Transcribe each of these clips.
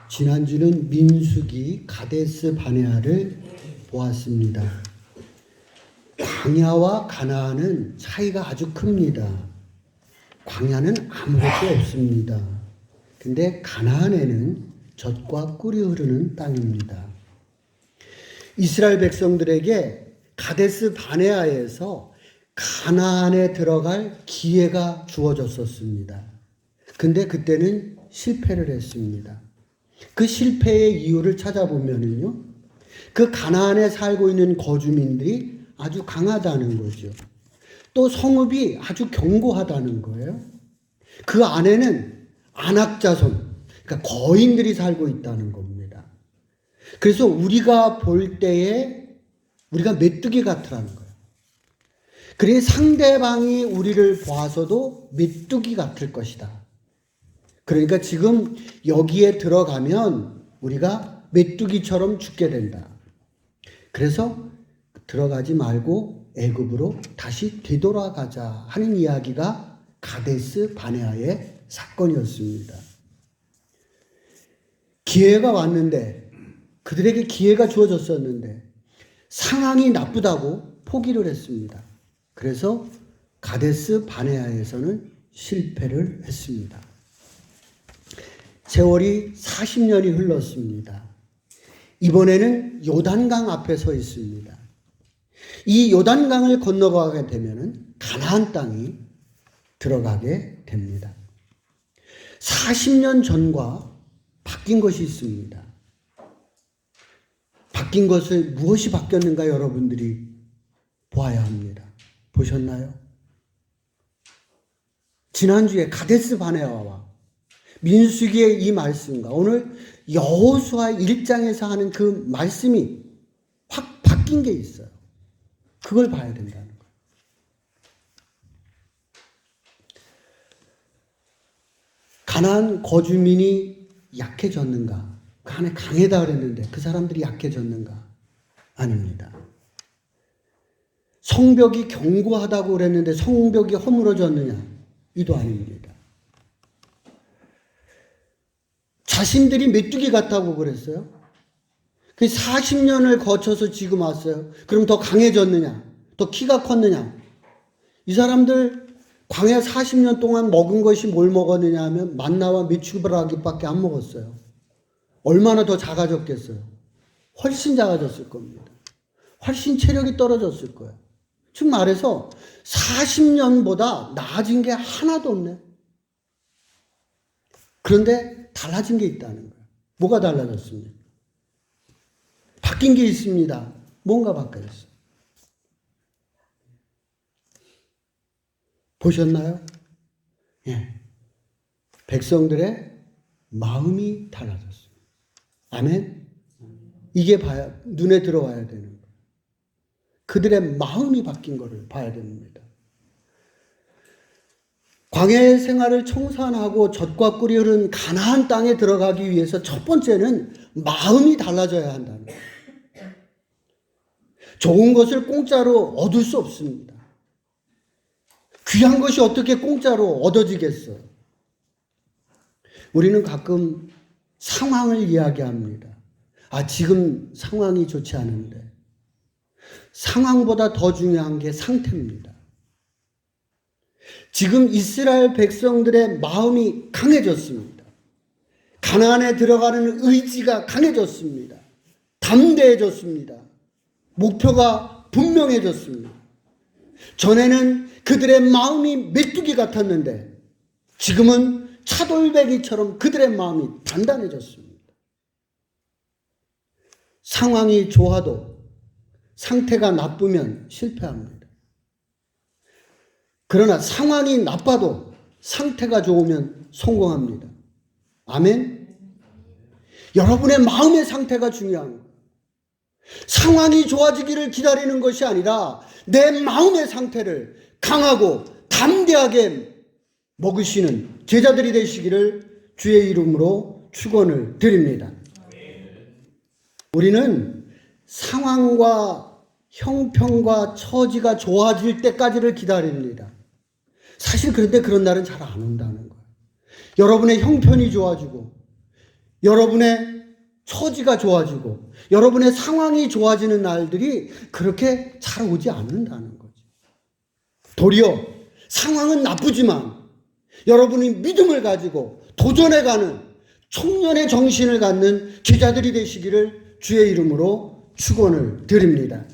지난주는 민수기 가데스 바네아를 보았습니다. 광야와 가나안은 차이가 아주 큽니다. 광야는 아무것도 없습니다. 근데 가나안에는 젖과 꿀이 흐르는 땅입니다. 이스라엘 백성들에게 가데스 바네아에서 가나안에 들어갈 기회가 주어졌었습니다. 근데 그때는 실패를 했습니다. 그 실패의 이유를 찾아보면은요, 그 가나안에 살고 있는 거주민들이 아주 강하다는 거죠. 또 성읍이 아주 견고하다는 거예요. 그 안에는 안악자손, 그러니까 거인들이 살고 있다는 겁니다. 그래서 우리가 볼 때에 우리가 메뚜기 같으라는 거예요. 그러니 상대방이 우리를 봐서도 메뚜기 같을 것이다. 그러니까 지금 여기에 들어가면 우리가 메뚜기처럼 죽게 된다. 그래서 들어가지 말고 애굽으로 다시 되돌아가자 하는 이야기가 가데스 바네아의 사건이었습니다. 기회가 왔는데, 그들에게 기회가 주어졌었는데 상황이 나쁘다고 포기를 했습니다. 그래서 가데스 바네아에서는 실패를 했습니다. 세월이 40년이 흘렀습니다. 이번에는 요단강 앞에 서 있습니다. 이 요단강을 건너가게 되면 가나안 땅이 들어가게 됩니다. 40년 전과 바뀐 것이 있습니다. 바뀐 것을 무엇이 바뀌었는가 여러분들이 보아야 합니다. 보셨나요? 지난주에 가데스 바네아와 민수기의 이 말씀과 오늘 여호수아 1장에서 하는 그 말씀이 확 바뀐 게 있어요. 그걸 봐야 된다는 거예요. 가나안 거주민이 약해졌는가? 그 안에 강하다 그랬는데 그 사람들이 약해졌는가? 아닙니다. 성벽이 견고하다고 그랬는데 성벽이 허물어졌느냐? 이도 아닙니다. 자신들이 메뚜기 같다고 그랬어요. 그 40년을 거쳐서 지금 왔어요. 그럼 더 강해졌느냐? 더 키가 컸느냐? 이 사람들 광야 40년 동안 먹은 것이 뭘 먹었느냐 하면 만나와 메추라기밖에 안 먹었어요. 얼마나 더 작아졌겠어요? 훨씬 작아졌을 겁니다. 훨씬 체력이 떨어졌을 거예요. 즉 말해서 40년보다 나아진 게 하나도 없네. 그런데 달라진 게 있다는 거예요. 뭐가 달라졌습니까? 바뀐 게 있습니다. 뭔가 바뀌었어요. 보셨나요? 예. 백성들의 마음이 달라졌어요. 아멘? 이게 눈에 들어와야 되는 거예요. 그들의 마음이 바뀐 것을 봐야 됩니다. 광야의 생활을 청산하고 젖과 꿀이 흐른 가나안 땅에 들어가기 위해서 첫 번째는 마음이 달라져야 한다는 거예요. 좋은 것을 공짜로 얻을 수 없습니다. 귀한 것이 어떻게 공짜로 얻어지겠어요? 우리는 가끔 상황을 이야기합니다. 지금 상황이 좋지 않은데. 상황보다 더 중요한 게 상태입니다. 지금 이스라엘 백성들의 마음이 강해졌습니다. 가나안에 들어가는 의지가 강해졌습니다. 담대해졌습니다. 목표가 분명해졌습니다. 전에는 그들의 마음이 메뚜기 같았는데 지금은 차돌배기처럼 그들의 마음이 단단해졌습니다. 상황이 좋아도 상태가 나쁘면 실패합니다. 그러나 상황이 나빠도 상태가 좋으면 성공합니다. 아멘? 여러분의 마음의 상태가 중요한 거예요. 상황이 좋아지기를 기다리는 것이 아니라 내 마음의 상태를 강하고 담대하게 먹으시는 제자들이 되시기를 주의 이름으로 축원을 드립니다. 우리는 상황과 형편과 처지가 좋아질 때까지를 기다립니다. 사실 그런데 그런 날은 잘 안 온다는 거예요. 여러분의 형편이 좋아지고 여러분의 처지가 좋아지고 여러분의 상황이 좋아지는 날들이 그렇게 잘 오지 않는다는 거죠. 도리어 상황은 나쁘지만 여러분이 믿음을 가지고 도전해가는 청년의 정신을 갖는 제자들이 되시기를 주의 이름으로 축원을 드립니다.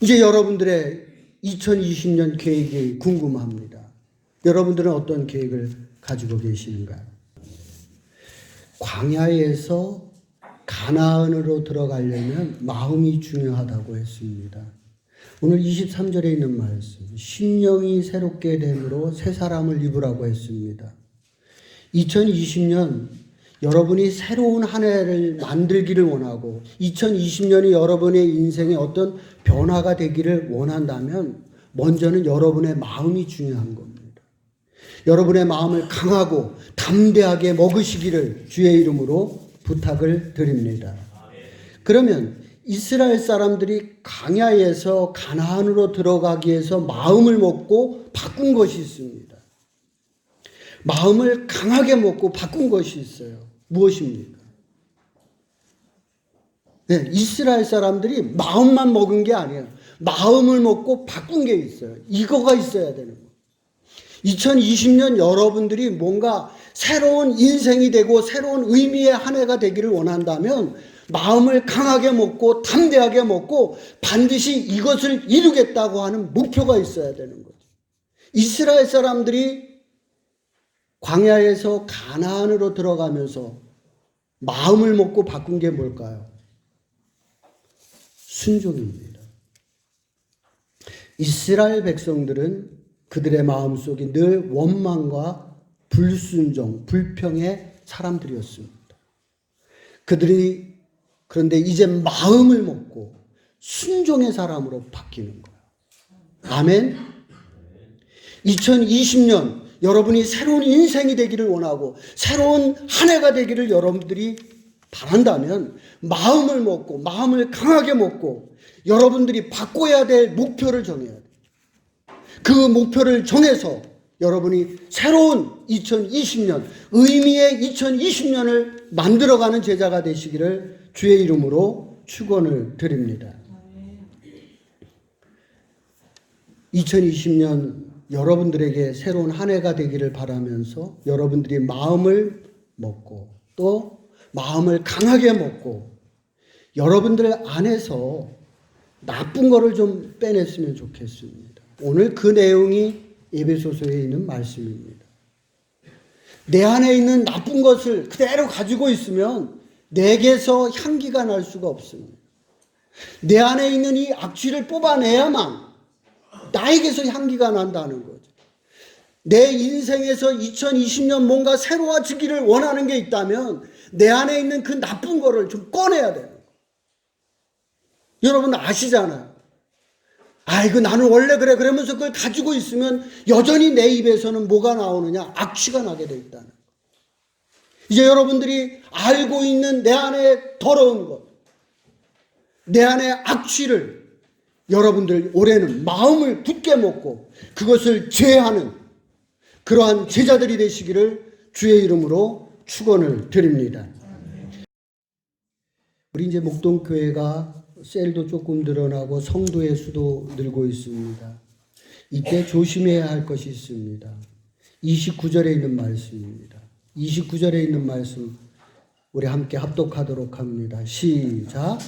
이제 여러분들의 2020년 계획이 궁금합니다. 여러분들은 어떤 계획을 가지고 계시는가요? 광야에서 가나안으로 들어가려면 마음이 중요하다고 했습니다. 오늘 23절에 있는 말씀, 심령이 새롭게 됨으로 새 사람을 입으라고 했습니다. 2020년 여러분이 새로운 한 해를 만들기를 원하고 2020년이 여러분의 인생에 어떤 변화가 되기를 원한다면 먼저는 여러분의 마음이 중요한 겁니다. 여러분의 마음을 강하고 담대하게 먹으시기를 주의 이름으로 부탁을 드립니다. 그러면 이스라엘 사람들이 광야에서 가나안으로 들어가기 위해서 마음을 먹고 바꾼 것이 있습니다. 마음을 강하게 먹고 바꾼 것이 있어요. 무엇입니까? 네, 이스라엘 사람들이 마음만 먹은 게 아니에요. 마음을 먹고 바꾼 게 있어요. 이거가 있어야 되는 거예요. 2020년 여러분들이 뭔가 새로운 인생이 되고 새로운 의미의 한 해가 되기를 원한다면 마음을 강하게 먹고 담대하게 먹고 반드시 이것을 이루겠다고 하는 목표가 있어야 되는 거죠. 이스라엘 사람들이 광야에서 가나안으로 들어가면서 마음을 먹고 바꾼 게 뭘까요? 순종입니다. 이스라엘 백성들은 그들의 마음속에 늘 원망과 불순종, 불평의 사람들이었습니다. 그들이 그런데 이제 마음을 먹고 순종의 사람으로 바뀌는 거예요. 아멘. 2020년 여러분이 새로운 인생이 되기를 원하고 새로운 한 해가 되기를 여러분들이 바란다면 마음을 먹고 마음을 강하게 먹고 여러분들이 바꿔야 될 목표를 정해야 돼요. 그 목표를 정해서 여러분이 새로운 2020년, 의미의 2020년을 만들어가는 제자가 되시기를 주의 이름으로 축원을 드립니다. 2020년 여러분들에게 새로운 한 해가 되기를 바라면서 여러분들이 마음을 먹고 또 마음을 강하게 먹고 여러분들 안에서 나쁜 거를 좀 빼냈으면 좋겠습니다. 오늘 그 내용이 에베소서에 있는 말씀입니다. 내 안에 있는 나쁜 것을 그대로 가지고 있으면 내게서 향기가 날 수가 없습니다. 내 안에 있는 이 악취를 뽑아내야만 나에게서 향기가 난다는 거죠. 내 인생에서 2020년 뭔가 새로워지기를 원하는 게 있다면 내 안에 있는 그 나쁜 거를 좀 꺼내야 돼요. 여러분 아시잖아요. 아이고 나는 원래 그래 그러면서 그걸 가지고 있으면 여전히 내 입에서는 뭐가 나오느냐? 악취가 나게 돼 있다는 거. 이제 여러분들이 알고 있는 내 안에 더러운 것, 내 안에 악취를 여러분들 올해는 마음을 굳게 먹고 그것을 제하는 그러한 제자들이 되시기를 주의 이름으로 축원을 드립니다. 우리 이제 목동교회가 셀도 조금 늘어나고 성도의 수도 늘고 있습니다. 이때 조심해야 할 것이 있습니다. 29절에 있는 말씀입니다. 29절에 있는 말씀 우리 함께 합독하도록 합니다. 시작.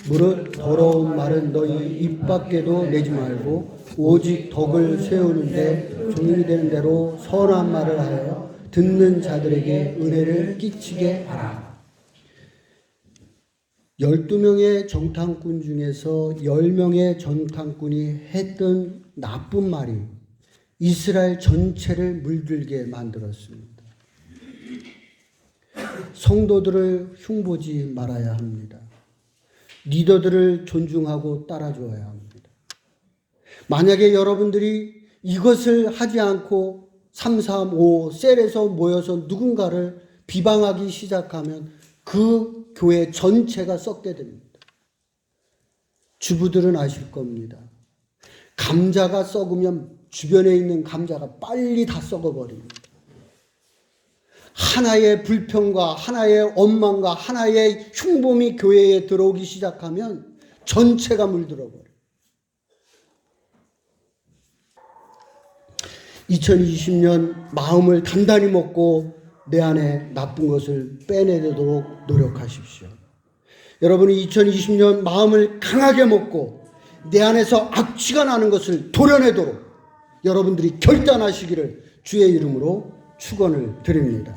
무릇 더러운 말은 너희 입 밖에도 내지 말고 오직 덕을 세우는데 종이 되는 대로 선한 말을 하여 듣는 자들에게 은혜를 끼치게 하라. 12명의 정탐꾼 중에서 10명의 정탐꾼이 했던 나쁜 말이 이스라엘 전체를 물들게 만들었습니다. 성도들을 흉보지 말아야 합니다. 리더들을 존중하고 따라줘야 합니다. 만약에 여러분들이 이것을 하지 않고 335 셀에서 모여서 누군가를 비방하기 시작하면 그 교회 전체가 썩게 됩니다. 주부들은 아실 겁니다. 감자가 썩으면 주변에 있는 감자가 빨리 다 썩어버립니다. 하나의 불평과 하나의 원망과 하나의 흉범이 교회에 들어오기 시작하면 전체가 물들어버려요. 2020년 마음을 단단히 먹고 내 안에 나쁜 것을 빼내도록 노력하십시오. 여러분이 2020년 마음을 강하게 먹고 내 안에서 악취가 나는 것을 도려내도록 여러분들이 결단하시기를 주의 이름으로 축원을 드립니다.